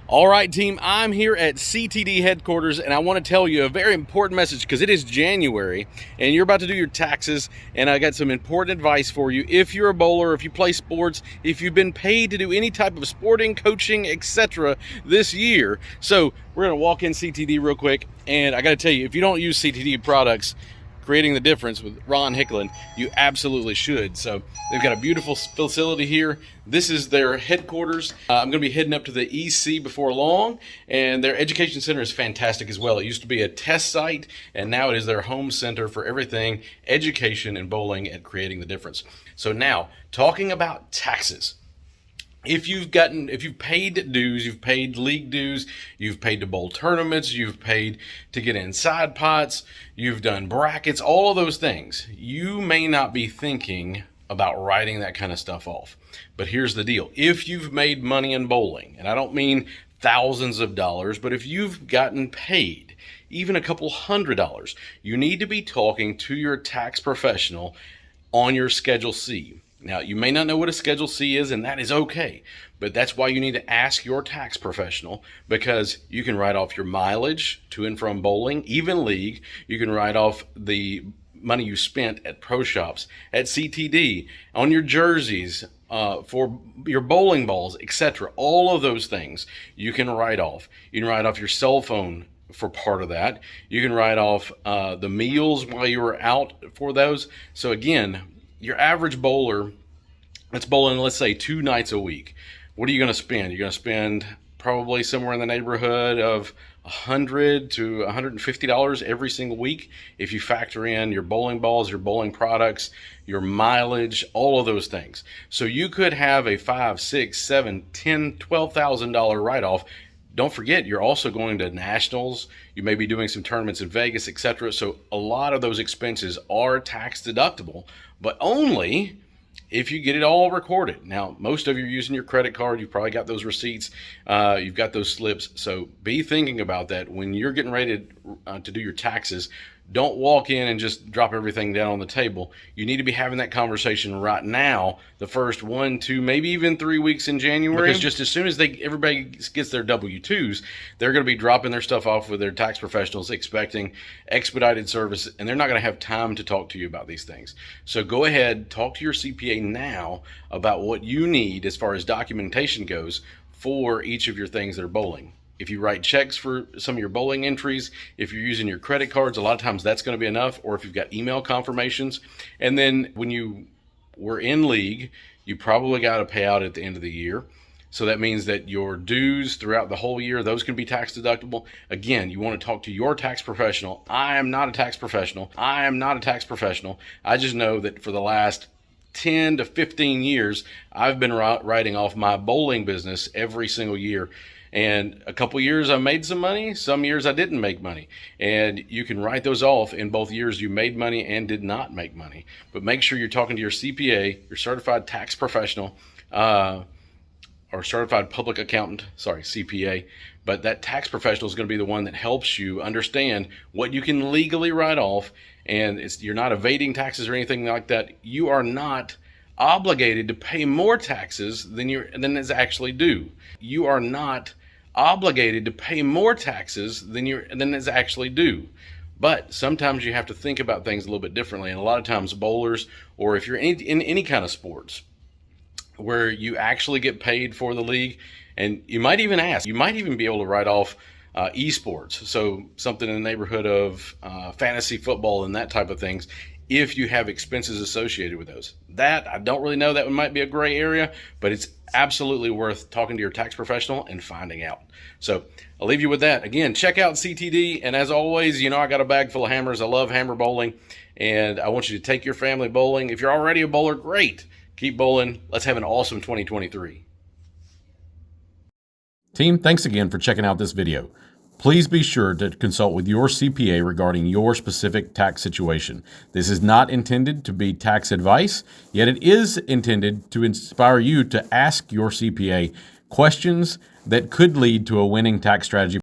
All right, team, I'm here at CTD headquarters, and I want to tell you a very important message because it is January and you're about to do your taxes. And I got some important advice for you. If you're a bowler, if you play sports, if you've been paid to do any type of sporting, coaching, etc. this year. So we're going to walk in CTD real quick, and I got to tell you, if you don't use CTD products, Creating the Difference with Ron Hicklin, you absolutely should. So they've got a beautiful facility here. This is their headquarters. I'm going to be heading up to the EC before long, and their education center is fantastic as well. It used to be a test site, and now it is their home center for everything education and bowling at Creating the Difference. So now, talking about taxes. If you've paid dues, you've paid league dues, you've paid to bowl tournaments, you've paid to get inside pots, you've done brackets, all of those things, you may not be thinking about writing that kind of stuff off. But here's the deal. If you've made money in bowling, and I don't mean thousands of dollars, but if you've gotten paid even a couple $100, you need to be talking to your tax professional on your Schedule C. Now, you may not know what a Schedule C is, and that is okay, but that's why you need to ask your tax professional, because you can write off your mileage to and from bowling, even league. You can write off the money you spent at pro shops, at CTD, on your jerseys, for your bowling balls, etc. All of those things you can write off. You can write off your cell phone for part of that. You can write off the meals while you were out for those. So again, your average bowler that's bowling, let's say 2 nights a week, what are you going to spend? You're going to spend probably somewhere in the neighborhood of $100 to $150 every single week if you factor in your bowling balls, your bowling products, your mileage, all of those things. So you could have a $5, $6, $7, $10, $12,000 write-off. Don't forget, you're also going to nationals. You may be doing some tournaments in Vegas, etc. So a lot of those expenses are tax deductible, but only if you get it all recorded. Now, most of you are using your credit card. You've probably got those receipts. You've got those slips. So be thinking about that when you're getting ready to do your taxes. Don't walk in and just drop everything down on the table. You need to be having that conversation right now, the first 1, 2, maybe even 3 weeks in January. Because just as soon as everybody gets their W-2s, they're going to be dropping their stuff off with their tax professionals, expecting expedited service, and they're not going to have time to talk to you about these things. So go ahead, talk to your CPA now about what you need as far as documentation goes for each of your things that are bowling. If you write checks for some of your bowling entries, if you're using your credit cards, a lot of times that's going to be enough, or if you've got email confirmations. And then when you were in league, you probably got to pay out at the end of the year. So that means that your dues throughout the whole year, those can be tax deductible. Again, you want to talk to your tax professional. I am not a tax professional. I just know that for the last 10 to 15 years, I've been writing off my bowling business every single year. And a couple years I made some money, some years I didn't make money. And you can write those off in both years you made money and did not make money. But make sure you're talking to your CPA, your certified tax professional, or certified public accountant, CPA. But that tax professional is going to be the one that helps you understand what you can legally write off. And you're not evading taxes or anything like that. You are not obligated to pay more taxes than is actually due. You are not obligated to pay more taxes than is actually due. But sometimes you have to think about things a little bit differently. And a lot of times bowlers, or if you're in any kind of sports where you actually get paid for the league, and you might even be able to write off esports. So something in the neighborhood of fantasy football and that type of things, if you have expenses associated with those. That, I don't really know, that might be a gray area, but it's absolutely worth talking to your tax professional and finding out. So I'll leave you with that. Again, check out CTD, and as always, I got a bag full of hammers. I love hammer bowling, and I want you to take your family bowling. If you're already a bowler, great. Keep bowling. Let's have an awesome 2023. Team, thanks again for checking out this video. Please be sure to consult with your CPA regarding your specific tax situation. This is not intended to be tax advice, yet it is intended to inspire you to ask your CPA questions that could lead to a winning tax strategy